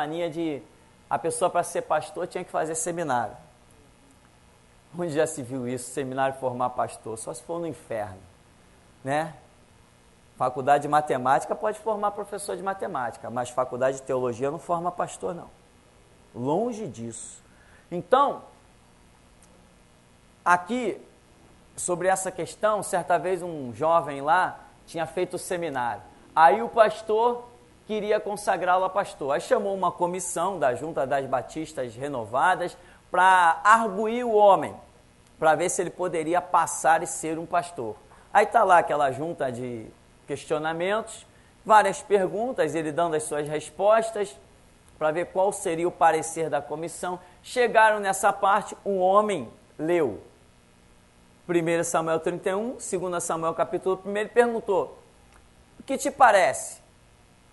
mania de a pessoa para ser pastor tinha que fazer seminário. Onde já se viu isso, seminário formar pastor? Só se for no inferno, né? Faculdade de matemática pode formar professor de matemática, mas faculdade de teologia não forma pastor, não. Longe disso. Então, aqui, sobre essa questão, certa vez um jovem lá tinha feito o seminário. Aí o pastor queria consagrá-lo a pastor. Aí chamou uma comissão da Junta das Batistas Renovadas para arguir o homem, para ver se ele poderia passar e ser um pastor. Aí está lá aquela junta de questionamentos, várias perguntas, ele dando as suas respostas, para ver qual seria o parecer da comissão. Chegaram nessa parte, um homem leu 1 Samuel 31, 2 Samuel capítulo 1, ele perguntou: o que te parece?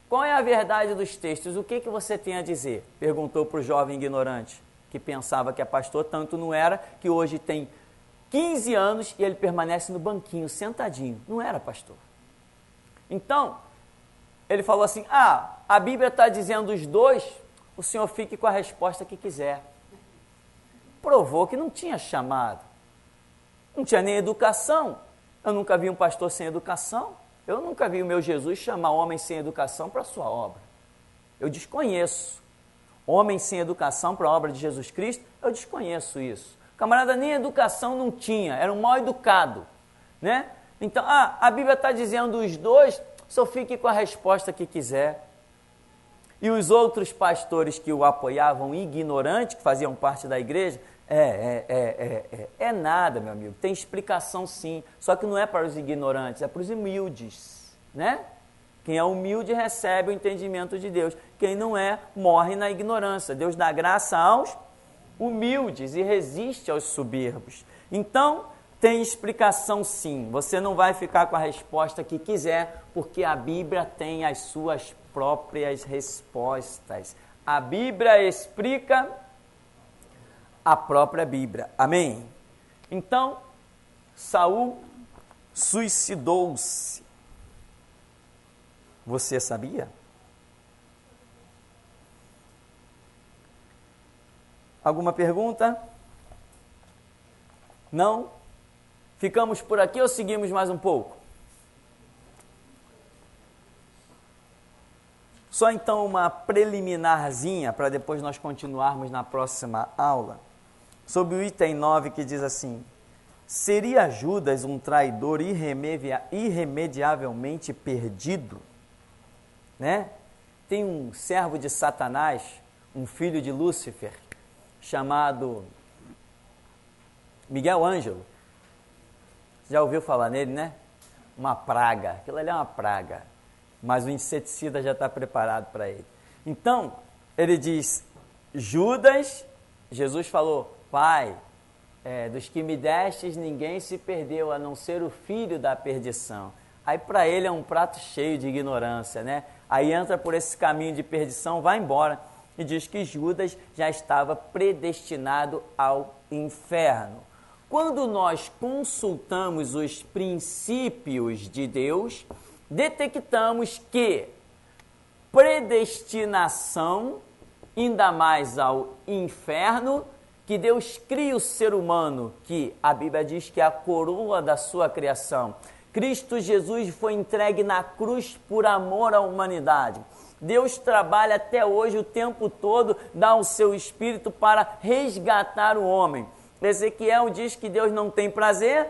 Qual é a verdade dos textos? O que você tem a dizer? Perguntou para o jovem ignorante, que pensava que é pastor, tanto não era, que hoje tem 15 anos e ele permanece no banquinho, sentadinho. Não era pastor. Então, ele falou assim: a Bíblia está dizendo os dois, o senhor fique com a resposta que quiser. Provou que não tinha chamado. Não tinha nem educação. Eu nunca vi um pastor sem educação. Eu nunca vi o meu Jesus chamar homem sem educação para a sua obra. Eu desconheço. Homem sem educação para a obra de Jesus Cristo, eu desconheço isso. O camarada nem educação não tinha, era um mal educado, né? Então, a Bíblia está dizendo os dois, só fique com a resposta que quiser. E os outros pastores que o apoiavam, ignorantes, que faziam parte da igreja, é nada, meu amigo, tem explicação sim, só que não é para os ignorantes, é para os humildes, né? Quem é humilde recebe o entendimento de Deus, quem não é, morre na ignorância. Deus dá graça aos humildes e resiste aos soberbos. Então, tem explicação sim, você não vai ficar com a resposta que quiser, porque a Bíblia tem as suas próprias respostas. A Bíblia explica a própria Bíblia. Amém? Então, Saul suicidou-se. Você sabia? Alguma pergunta? Não? Ficamos por aqui ou seguimos mais um pouco? Só então uma preliminarzinha para depois nós continuarmos na próxima aula. Sobre o item 9 que diz assim: seria Judas um traidor irremediavelmente perdido? Né? Tem um servo de Satanás, um filho de Lúcifer, chamado Miguel Ângelo. Já ouviu falar nele, né? Uma praga, aquilo ali é uma praga, mas o inseticida já está preparado para ele. Então, ele diz: Judas, Jesus falou: Pai, dos que me destes, ninguém se perdeu, a não ser o filho da perdição. Aí para ele é um prato cheio de ignorância, né? Aí entra por esse caminho de perdição, vai embora e diz que Judas já estava predestinado ao inferno. Quando nós consultamos os princípios de Deus, detectamos que predestinação, ainda mais ao inferno, que Deus cria o ser humano, que a Bíblia diz que é a coroa da sua criação. Cristo Jesus foi entregue na cruz por amor à humanidade. Deus trabalha até hoje o tempo todo, dá o seu Espírito para resgatar o homem. Ezequiel diz que Deus não tem prazer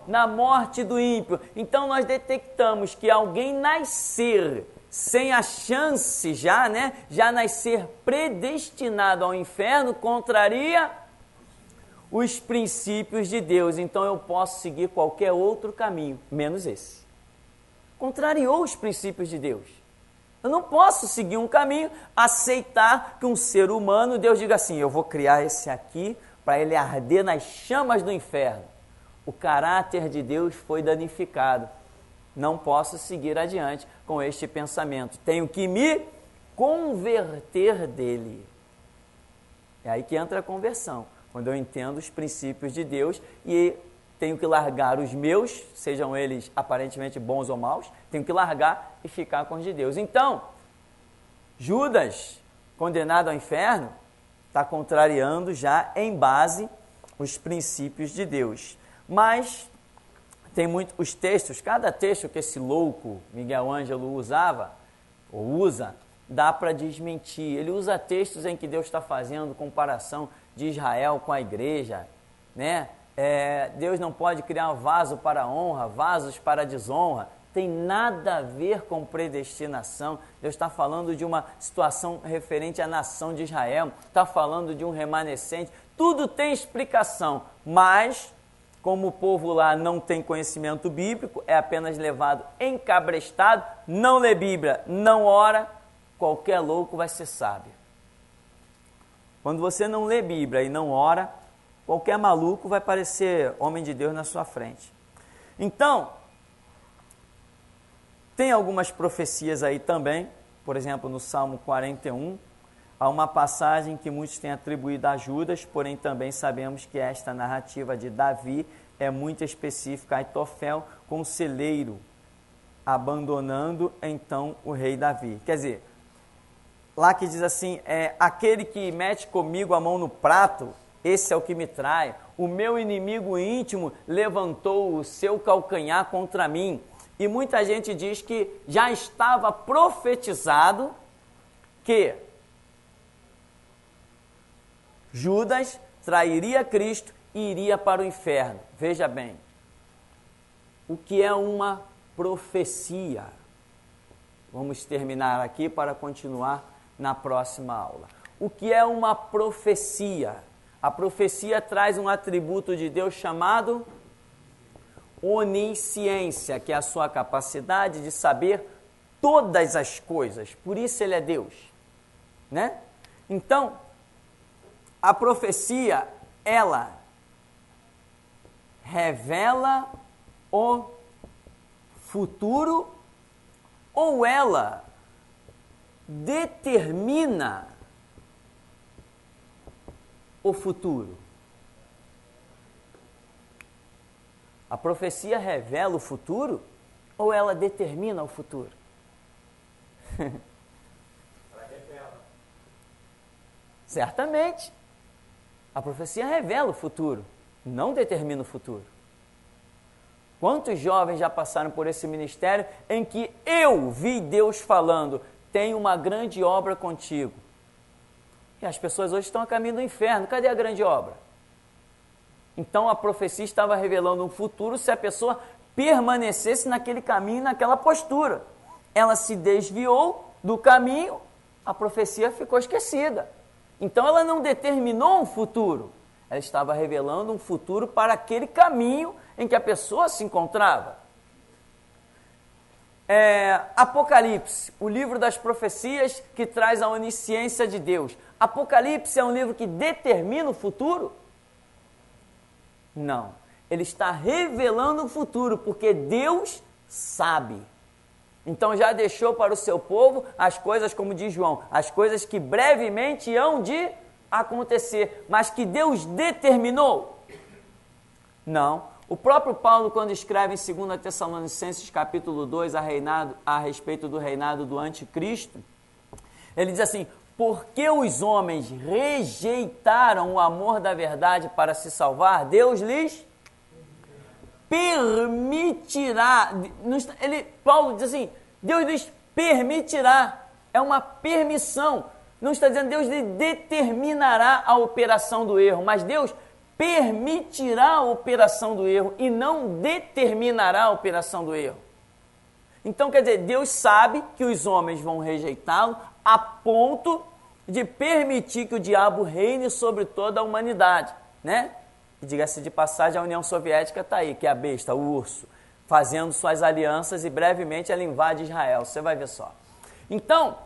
na morte do ímpio. Então nós detectamos que alguém nascer sem a chance já nascer predestinado ao inferno, contraria os princípios de Deus. Então eu posso seguir qualquer outro caminho, menos esse. Contrariou os princípios de Deus. Eu não posso seguir um caminho, aceitar que um ser humano, Deus diga assim: eu vou criar esse aqui para ele arder nas chamas do inferno. O caráter de Deus foi danificado. Não posso seguir adiante com este pensamento. Tenho que me converter dele. É aí que entra a conversão, quando eu entendo os princípios de Deus e tenho que largar os meus, sejam eles aparentemente bons ou maus, tenho que largar e ficar com os de Deus. Então, Judas condenado ao inferno, está contrariando já em base os princípios de Deus. Mas tem os textos, cada texto que esse louco Miguel Ângelo usava, ou usa, dá para desmentir. Ele usa textos em que Deus está fazendo comparação de Israel com a igreja, né? Deus não pode criar um vaso para honra, vasos para desonra. Tem nada a ver com predestinação. Deus está falando de uma situação referente à nação de Israel, está falando de um remanescente. Tudo tem explicação, mas como o povo lá não tem conhecimento bíblico, é apenas levado encabrestado, não lê Bíblia, não ora, qualquer louco vai ser sábio. Quando você não lê Bíblia e não ora, qualquer maluco vai parecer homem de Deus na sua frente. Então, tem algumas profecias aí também, por exemplo, no Salmo 41, há uma passagem que muitos têm atribuído a Judas, porém também sabemos que esta narrativa de Davi é muito específica. Aitofel, conselheiro, abandonando então o rei Davi. Quer dizer, lá que diz assim, aquele que mete comigo a mão no prato, esse é o que me trai. O meu inimigo íntimo levantou o seu calcanhar contra mim. E muita gente diz que já estava profetizado que Judas trairia Cristo e iria para o inferno. Veja bem, o que é uma profecia? Vamos terminar aqui para continuar na próxima aula. O que é uma profecia? A profecia traz um atributo de Deus chamado onisciência, que é a sua capacidade de saber todas as coisas. Por isso ele é Deus, né? Então, a profecia, ela revela o futuro ou ela determina o futuro? A profecia revela o futuro ou ela determina o futuro? Ela revela. Certamente. A profecia revela o futuro, não determina o futuro. Quantos jovens já passaram por esse ministério em que eu vi Deus falando, tem uma grande obra contigo? E as pessoas hoje estão a caminho do inferno. Cadê a grande obra? Então a profecia estava revelando um futuro se a pessoa permanecesse naquele caminho, naquela postura. Ela se desviou do caminho, a profecia ficou esquecida. Então ela não determinou um futuro, ela estava revelando um futuro para aquele caminho em que a pessoa se encontrava. Apocalipse, o livro das profecias que traz a onisciência de Deus. Apocalipse é um livro que determina o futuro? Não, ele está revelando o futuro, porque Deus sabe. Então já deixou para o seu povo as coisas, como diz João, as coisas que brevemente hão de acontecer, mas que Deus determinou? Não. O próprio Paulo, quando escreve em 2 Tessalonicenses capítulo 2 a respeito do reinado do anticristo, ele diz assim, porque os homens rejeitaram o amor da verdade para se salvar, Deus lhes permitirá. Paulo diz assim, Deus lhes permitirá, é uma permissão. Não está dizendo Deus lhe determinará a operação do erro, mas Deus permitirá a operação do erro e não determinará a operação do erro. Então, quer dizer, Deus sabe que os homens vão rejeitá-lo a ponto de permitir que o diabo reine sobre toda a humanidade, né? E diga-se de passagem, a União Soviética está aí, que é a besta, o urso, fazendo suas alianças e brevemente ela invade Israel, você vai ver só. Então,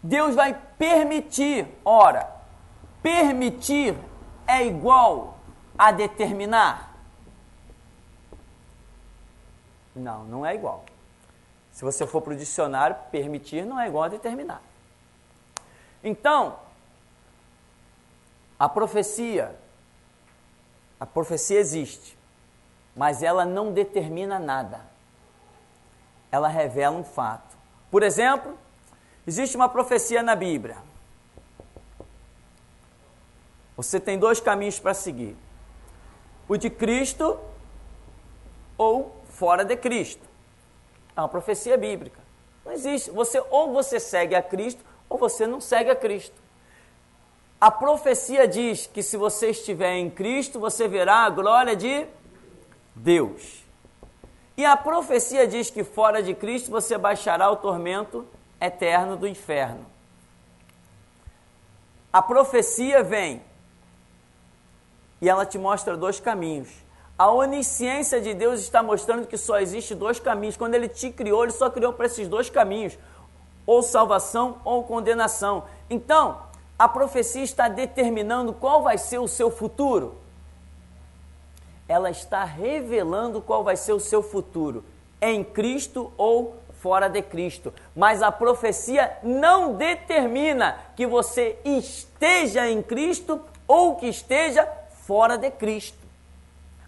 Deus vai permitir, ora, permitir é igual a determinar? Não, não é igual. Se você for para o dicionário, permitir não é igual a determinar. Então, a profecia existe, mas ela não determina nada. Ela revela um fato. Por exemplo, existe uma profecia na Bíblia. Você tem dois caminhos para seguir. O de Cristo ou fora de Cristo. É uma profecia bíblica. Não existe. Ou você segue a Cristo ou você não segue a Cristo. A profecia diz que se você estiver em Cristo, você verá a glória de Deus. E a profecia diz que fora de Cristo você baixará o tormento eterno do inferno. A profecia vem e ela te mostra dois caminhos. A onisciência de Deus está mostrando que só existe dois caminhos. Quando Ele te criou, Ele só criou para esses dois caminhos, ou salvação ou condenação. Então, a profecia está determinando qual vai ser o seu futuro. Ela está revelando qual vai ser o seu futuro, em Cristo ou fora de Cristo. Mas a profecia não determina que você esteja em Cristo ou que esteja fora de Cristo.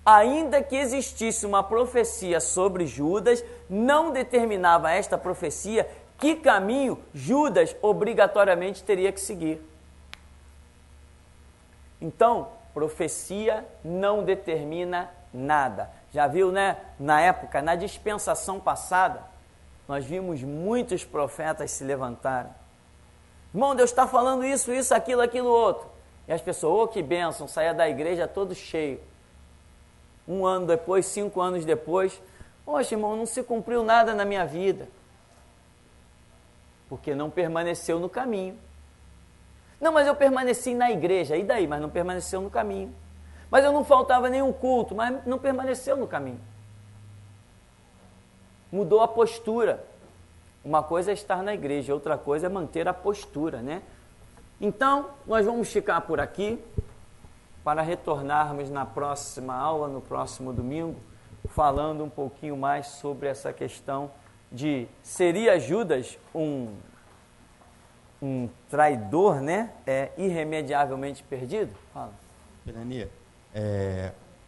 Ainda que existisse uma profecia sobre Judas, não determinava esta profecia que caminho Judas obrigatoriamente teria que seguir. Então, profecia não determina nada. Já viu, né? Na época, na dispensação passada, nós vimos muitos profetas se levantarem. Irmão, Deus está falando isso, aquilo, outro. E as pessoas, que bênção, saia da igreja todo cheio. 1 ano depois, 5 anos depois, poxa, irmão, não se cumpriu nada na minha vida. Porque não permaneceu no caminho. Não, mas eu permaneci na igreja, e daí? Mas não permaneceu no caminho. Mas eu não faltava nenhum culto, mas não permaneceu no caminho. Mudou a postura. Uma coisa é estar na igreja, outra coisa é manter a postura, né? Então, nós vamos ficar por aqui para retornarmos na próxima aula, no próximo domingo, falando um pouquinho mais sobre essa questão de seria Judas um traidor, né? Irremediavelmente perdido? Fala. Pirania,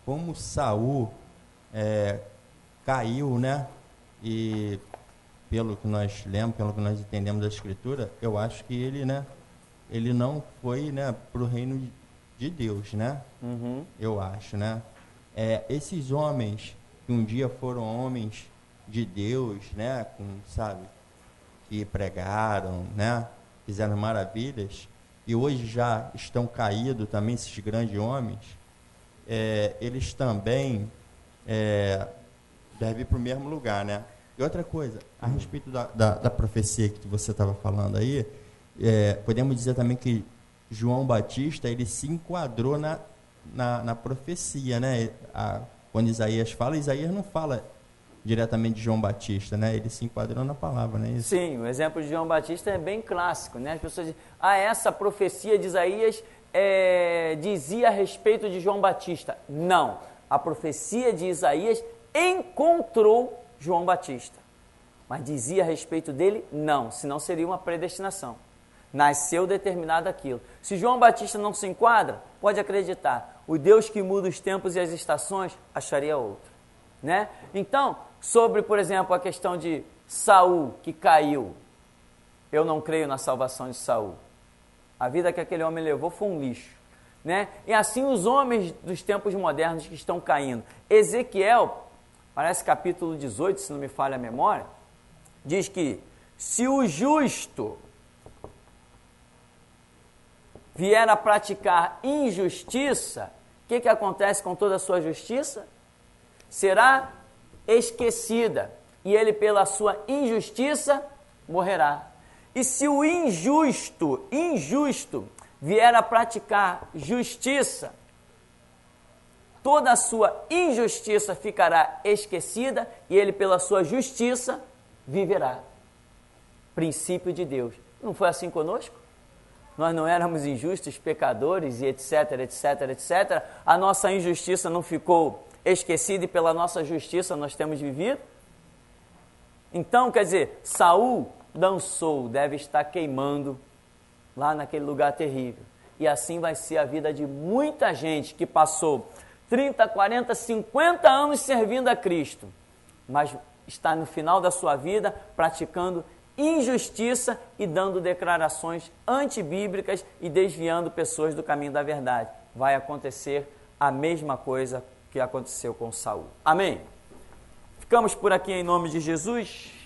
como Saul caiu, né? E pelo que nós lemos, pelo que nós entendemos da Escritura, eu acho que ele, né? Ele não foi, né, para o reino de Deus, né? Uhum. Eu acho, né? Esses homens que um dia foram homens de Deus, né? Que pregaram, né? Fizeram maravilhas, e hoje já estão caídos também, esses grandes homens, eles também devem ir para o mesmo lugar, né? E outra coisa, a respeito da profecia que você estava falando aí, podemos dizer também que João Batista, ele se enquadrou na profecia, né? Quando Isaías fala, Isaías não fala diretamente de João Batista, né? Ele se enquadrou na palavra, né? Isso. Sim, o exemplo de João Batista é bem clássico, né? As pessoas dizem, essa profecia de Isaías dizia a respeito de João Batista. Não, a profecia de Isaías encontrou João Batista, mas dizia a respeito dele? Não, senão seria uma predestinação. Nasceu determinado aquilo. Se João Batista não se enquadra, pode acreditar, o Deus que muda os tempos e as estações acharia outro, né? Então, sobre, por exemplo, a questão de Saul, que caiu, eu não creio na salvação de Saul. A vida que aquele homem levou foi um lixo, né? E assim os homens dos tempos modernos que estão caindo. Ezequiel, parece capítulo 18, se não me falha a memória, diz que se o justo vier a praticar injustiça, o que acontece com toda a sua justiça? Será esquecida, e ele pela sua injustiça morrerá. E se o injusto vier a praticar justiça, toda a sua injustiça ficará esquecida, e ele pela sua justiça viverá. Princípio de Deus. Não foi assim conosco? Nós não éramos injustos, pecadores e etc, etc, etc. A nossa injustiça não ficou esquecida e pela nossa justiça nós temos vivido? Então, quer dizer, Saul dançou, deve estar queimando lá naquele lugar terrível. E assim vai ser a vida de muita gente que passou 30, 40, 50 anos servindo a Cristo, mas está no final da sua vida praticando injustiça e dando declarações antibíblicas e desviando pessoas do caminho da verdade. Vai acontecer a mesma coisa que aconteceu com Saul. Amém? Ficamos por aqui em nome de Jesus.